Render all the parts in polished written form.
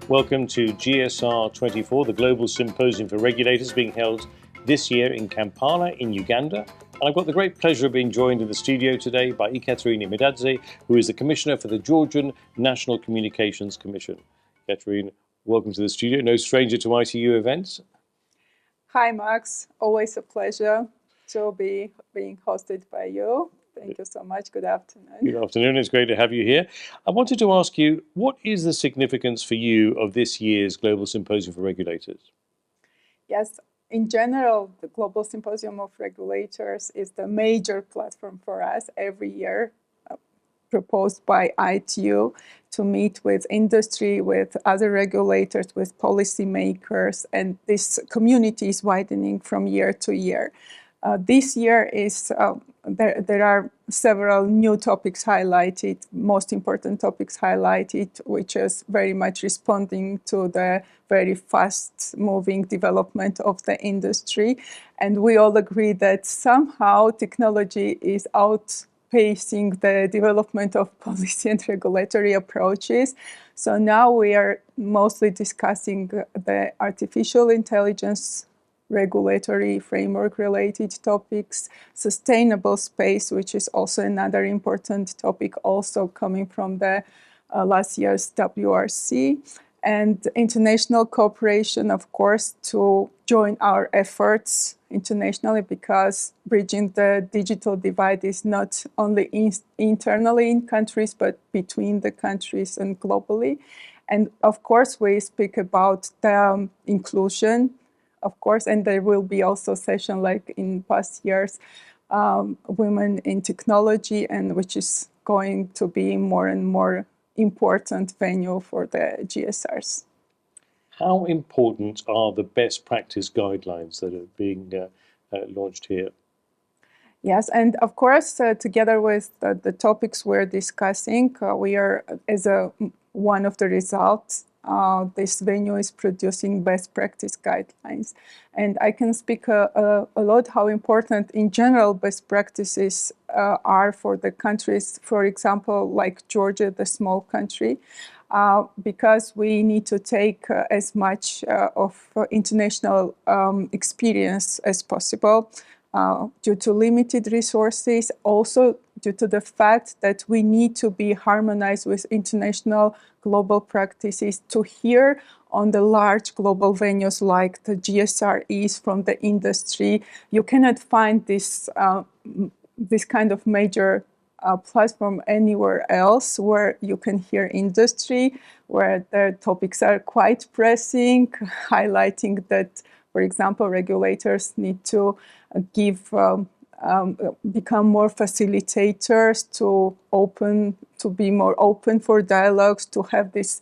Welcome to GSR 24, the Global Symposium for Regulators, being held this year in Kampala in Uganda. And I've got the great pleasure of being joined in the studio today by ekaterine Imedadzi, who is the Commissioner for the Georgian National Communications Commission. Ekaterine, welcome to the studio. No stranger to ITU events. Hi, Max. Always a pleasure to be being hosted by you. Thank you so much. Good afternoon. Good afternoon. It's great to have you here. I wanted to ask you, what is the significance for you of this year's Global Symposium for Regulators? Yes, in general, the Global Symposium of Regulators is the major platform for us every year, proposed by ITU to meet with industry, with other regulators, with policymakers, and this community is widening from year to year. This year is there are several new topics highlighted, most important topics highlighted, which is very much responding to the very fast-moving development of the industry. And we all agree that somehow technology is outpacing the development of policy and regulatory approaches. So now we are mostly discussing the artificial intelligence regulatory framework-related topics, sustainable space, which is also another important topic, also coming from the last year's WRC, and international cooperation, of course, to join our efforts internationally, because bridging the digital divide is not only internally in countries, but between the countries and globally. And of course, we speak about the inclusion, of course, and there will be also session like in past years, women in technology, and which is going to be more and more important venue for the GSRs. How important are the best practice guidelines that are being launched here? Yes, and of course, together with the topics we're discussing, we are, as one of the results, this venue is producing best practice guidelines. And I can speak a lot how important in general best practices are for the countries, for example, like Georgia, the small country, because we need to take as much of international experience as possible. Due to limited resources, also due to the fact that we need to be harmonized with international global practices to hear on the large global venues like the GSR is from the industry. You cannot find this kind of major platform anywhere else where you can hear industry, where the topics are quite pressing, highlighting that, for example, regulators need to become more facilitators, to be more open for dialogues, to have this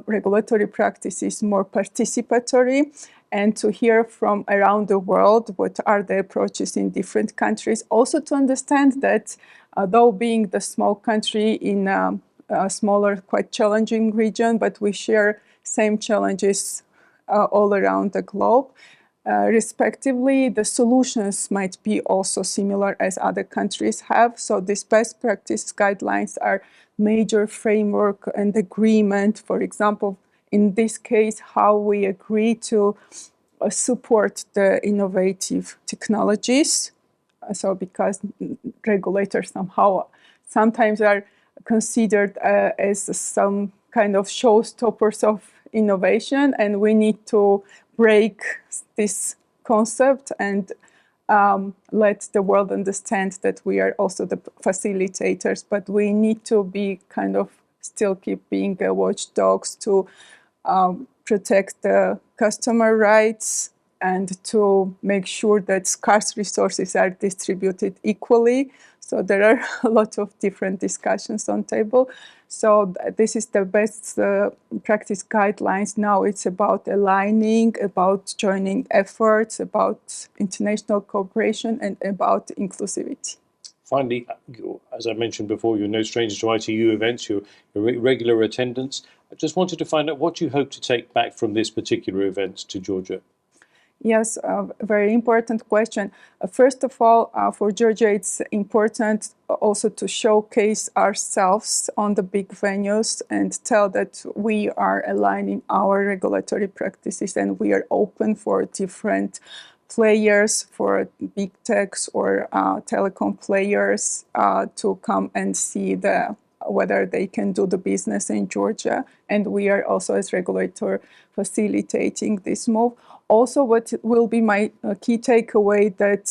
regulatory practices more participatory, and to hear from around the world what are the approaches in different countries. Also to understand that though being the small country in a smaller, quite challenging region, but we share same challenges all around the globe. Respectively, the solutions might be also similar as other countries have. So these best practice guidelines are major framework and agreement. For example, in this case, how we agree to support the innovative technologies. So because regulators sometimes are considered as some kind of showstoppers of innovation, and we need to break this concept and let the world understand that we are also the facilitators, but we need to be kind of still keep being watchdogs to protect the customer rights and to make sure that scarce resources are distributed equally. So there are a lot of different discussions on table. So this is the best practice guidelines. Now it's about aligning, about joining efforts, about international cooperation, and about inclusivity. Finally, as I mentioned before, you're no stranger to ITU events, you're regular attendance. I just wanted to find out what you hope to take back from this particular event to Georgia. Yes, a very important question. First of all, for Georgia, it's important also to showcase ourselves on the big venues and tell that we are aligning our regulatory practices and we are open for different players, for big techs or telecom players to come and see whether they can do the business in Georgia. And we are also, as regulator, facilitating this move. Also, what will be my key takeaway that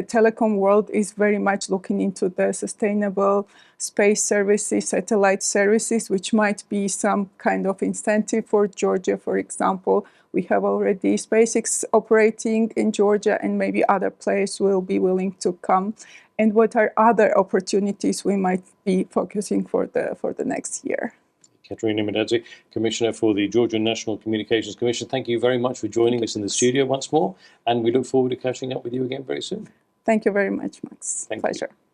telecom world is very much looking into the sustainable space services, satellite services, which might be some kind of incentive for Georgia. For example, we have already SpaceX operating in Georgia, and maybe other players will be willing to come. And what are other opportunities we might be focusing for the next year? Ekaterina Imedadzi, Commissioner for the Georgian National Communications Commission, thank you very much for joining us in the studio once more, and we look forward to catching up with you again very soon. Thank you very much, Max. Thank Pleasure. You.